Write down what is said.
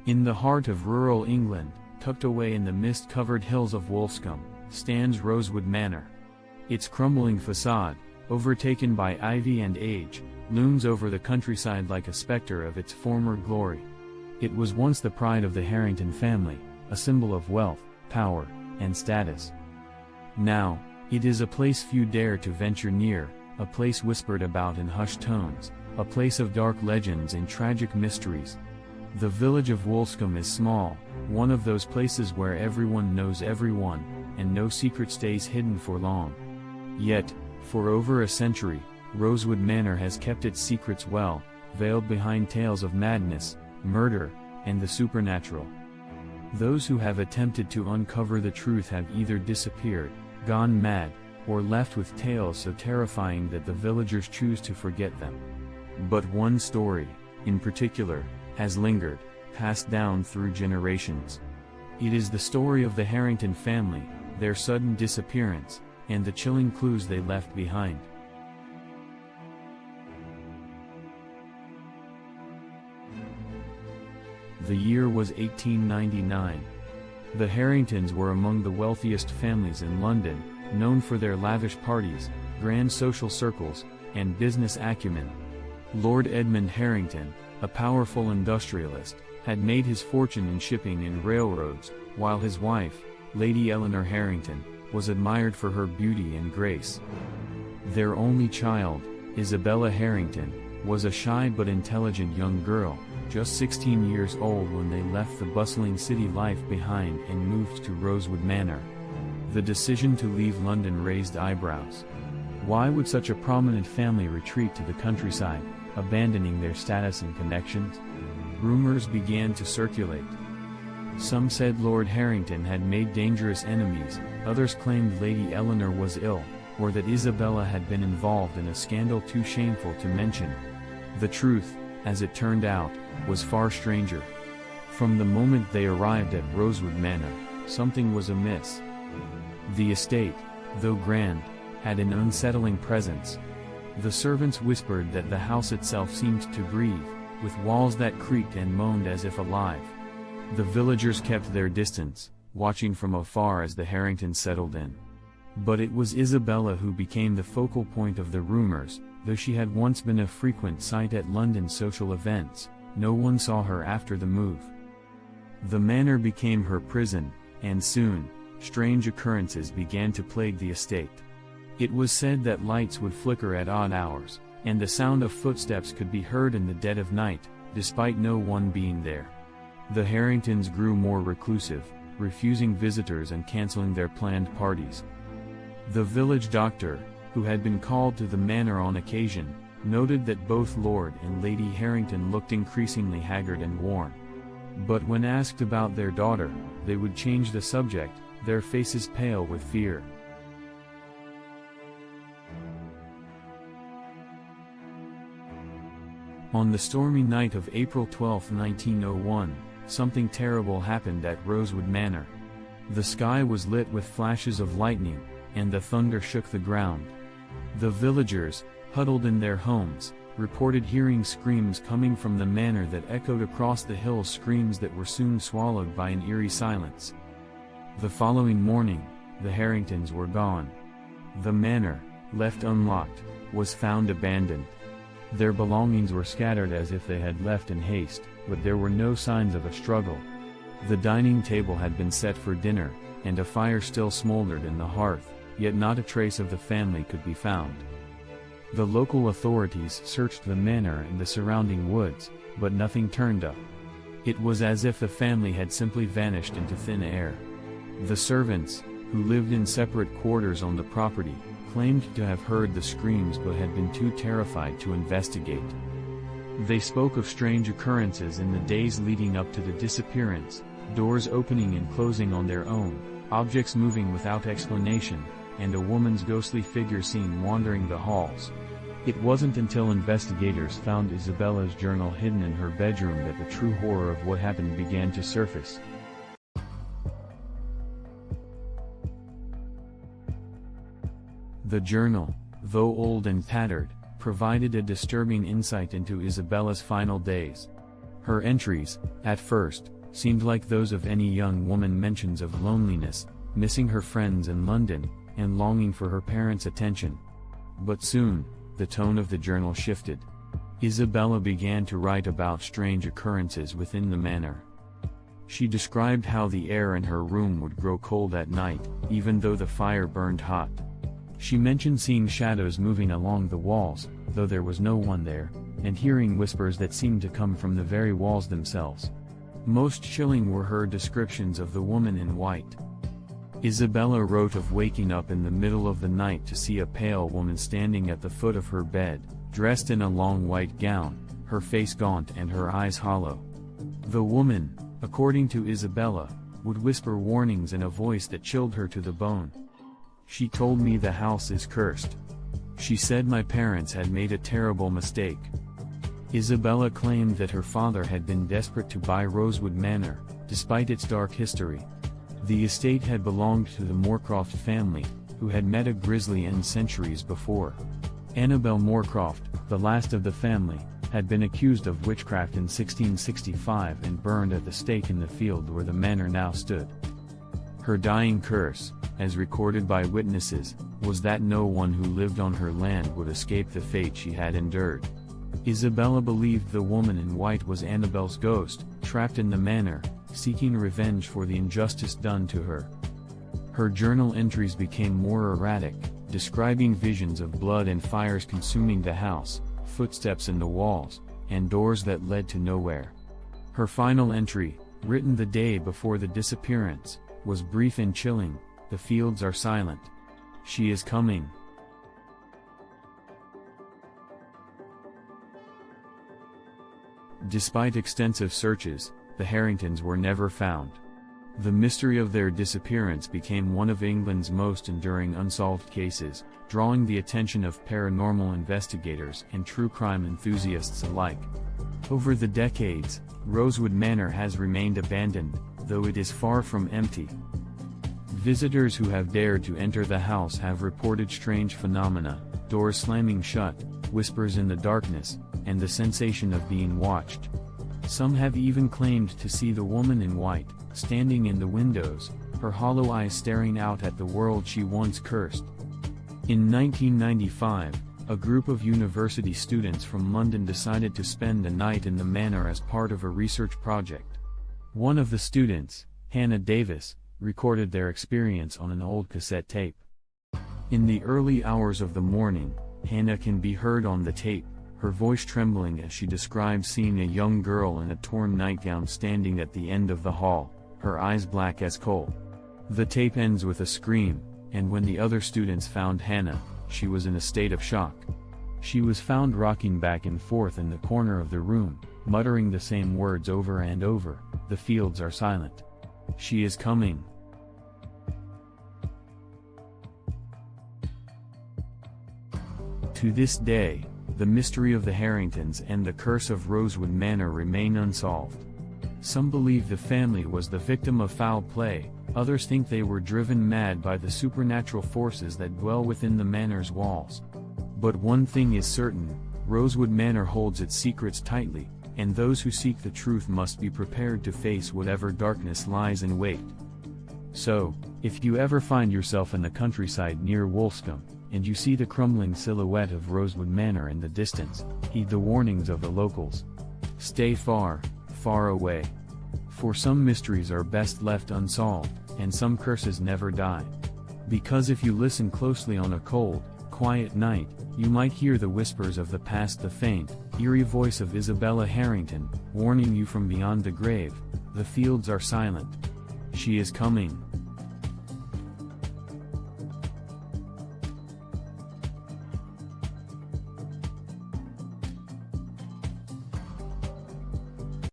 In the heart of rural England, tucked away in the mist-covered hills of Wolfscombe, stands Rosewood Manor. Its crumbling facade, overtaken by ivy and age, looms over the countryside like a spectre of its former glory. It was once the pride of the Harrington family, a symbol of wealth, power, and status. Now, it is a place few dare to venture near, a place whispered about in hushed tones, a place of dark legends and tragic mysteries. The village of Wolfscombe is small, one of those places where everyone knows everyone, and no secret stays hidden for long. Yet, for over a century, Rosewood Manor has kept its secrets well, veiled behind tales of madness, murder, and the supernatural. Those who have attempted to uncover the truth have either disappeared, gone mad, or left with tales so terrifying that the villagers choose to forget them. But one story, in particular, has lingered, passed down through generations. It is the story of the Harrington family, their sudden disappearance, and the chilling clues they left behind. The year was 1899. The Harringtons were among the wealthiest families in London, known for their lavish parties, grand social circles, and business acumen. Lord Edmund Harrington, a powerful industrialist, had made his fortune in shipping and railroads, while his wife, Lady Eleanor Harrington, was admired for her beauty and grace. Their only child, Isabella Harrington, was a shy but intelligent young girl, just 16 years old when they left the bustling city life behind and moved to Rosewood Manor. The decision to leave London raised eyebrows. Why would such a prominent family retreat to the countryside, abandoning their status and connections? Rumors began to circulate. Some said Lord Harrington had made dangerous enemies, others claimed Lady Eleanor was ill, or that Isabella had been involved in a scandal too shameful to mention. The truth, as it turned out, was far stranger. From the moment they arrived at Rosewood Manor, something was amiss. The estate, though grand, had an unsettling presence. The servants whispered that the house itself seemed to breathe, with walls that creaked and moaned as if alive. The villagers kept their distance, watching from afar as the Harringtons settled in. But it was Isabella who became the focal point of the rumors. Though she had once been a frequent sight at London social events, no one saw her after the move. The manor became her prison, and soon, strange occurrences began to plague the estate. It was said that lights would flicker at odd hours, and the sound of footsteps could be heard in the dead of night, despite no one being there. The Harringtons grew more reclusive, refusing visitors and canceling their planned parties. The village doctor, who had been called to the manor on occasion, noted that both Lord and Lady Harrington looked increasingly haggard and worn. But when asked about their daughter, they would change the subject, their faces pale with fear. On the stormy night of April 12, 1901, something terrible happened at Rosewood Manor. The sky was lit with flashes of lightning, and the thunder shook the ground. The villagers, huddled in their homes, reported hearing screams coming from the manor that echoed across the hills, screams that were soon swallowed by an eerie silence. The following morning, the Harringtons were gone. The manor, left unlocked, was found abandoned. Their belongings were scattered as if they had left in haste, but there were no signs of a struggle. The dining table had been set for dinner, and a fire still smoldered in the hearth, yet not a trace of the family could be found. The local authorities searched the manor and the surrounding woods, but nothing turned up. It was as if the family had simply vanished into thin air. The servants, who lived in separate quarters on the property, claimed to have heard the screams but had been too terrified to investigate. They spoke of strange occurrences in the days leading up to the disappearance, doors opening and closing on their own, objects moving without explanation, and a woman's ghostly figure seen wandering the halls. It wasn't until investigators found Isabella's journal hidden in her bedroom that the true horror of what happened began to surface. The journal, though old and tattered, provided a disturbing insight into Isabella's final days. Her entries, at first, seemed like those of any young woman mentions of loneliness, missing her friends in London, and longing for her parents' attention. But soon, the tone of the journal shifted. Isabella began to write about strange occurrences within the manor. She described how the air in her room would grow cold at night, even though the fire burned hot. She mentioned seeing shadows moving along the walls, though there was no one there, and hearing whispers that seemed to come from the very walls themselves. Most chilling were her descriptions of the woman in white. Isabella wrote of waking up in the middle of the night to see a pale woman standing at the foot of her bed, dressed in a long white gown, her face gaunt and her eyes hollow. The woman, according to Isabella, would whisper warnings in a voice that chilled her to the bone. She told me the house is cursed. She said my parents had made a terrible mistake. Isabella claimed that her father had been desperate to buy Rosewood Manor, despite its dark history. The estate had belonged to the Moorcroft family, who had met a grisly end centuries before. Annabel Moorcroft, the last of the family, had been accused of witchcraft in 1665 and burned at the stake in the field where the manor now stood. Her dying curse, as recorded by witnesses, was that no one who lived on her land would escape the fate she had endured. Isabella believed the woman in white was Annabel's ghost, trapped in the manor, seeking revenge for the injustice done to her. Her journal entries became more erratic, describing visions of blood and fires consuming the house, footsteps in the walls, and doors that led to nowhere. Her final entry, written the day before the disappearance, was brief and chilling: "The fields are silent. She is coming." Despite extensive searches, the Harringtons were never found. The mystery of their disappearance became one of England's most enduring unsolved cases, drawing the attention of paranormal investigators and true crime enthusiasts alike. Over the decades, Rosewood Manor has remained abandoned, though it is far from empty. Visitors who have dared to enter the house have reported strange phenomena: doors slamming shut, whispers in the darkness, and the sensation of being watched. Some have even claimed to see the woman in white, standing in the windows, her hollow eyes staring out at the world she once cursed. In 1995, a group of university students from London decided to spend a night in the manor as part of a research project. One of the students, Hannah Davis, recorded their experience on an old cassette tape. In the early hours of the morning, Hannah can be heard on the tape, her voice trembling as she describes seeing a young girl in a torn nightgown standing at the end of the hall, her eyes black as coal. The tape ends with a scream, and when the other students found Hannah, she was in a state of shock. She was found rocking back and forth in the corner of the room, muttering the same words over and over: "The fields are silent. She is coming." To this day, the mystery of the Harringtons and the curse of Rosewood Manor remain unsolved. Some believe the family was the victim of foul play, others think they were driven mad by the supernatural forces that dwell within the manor's walls. But one thing is certain: Rosewood Manor holds its secrets tightly, and those who seek the truth must be prepared to face whatever darkness lies in wait. So, if you ever find yourself in the countryside near Wolfscombe, and you see the crumbling silhouette of Rosewood Manor in the distance, heed the warnings of the locals. Stay far, far away. For some mysteries are best left unsolved, and some curses never die. Because if you listen closely on a cold, quiet night, you might hear the whispers of the past, the faint, eerie voice of Isabella Harrington, warning you from beyond the grave: "The fields are silent. She is coming."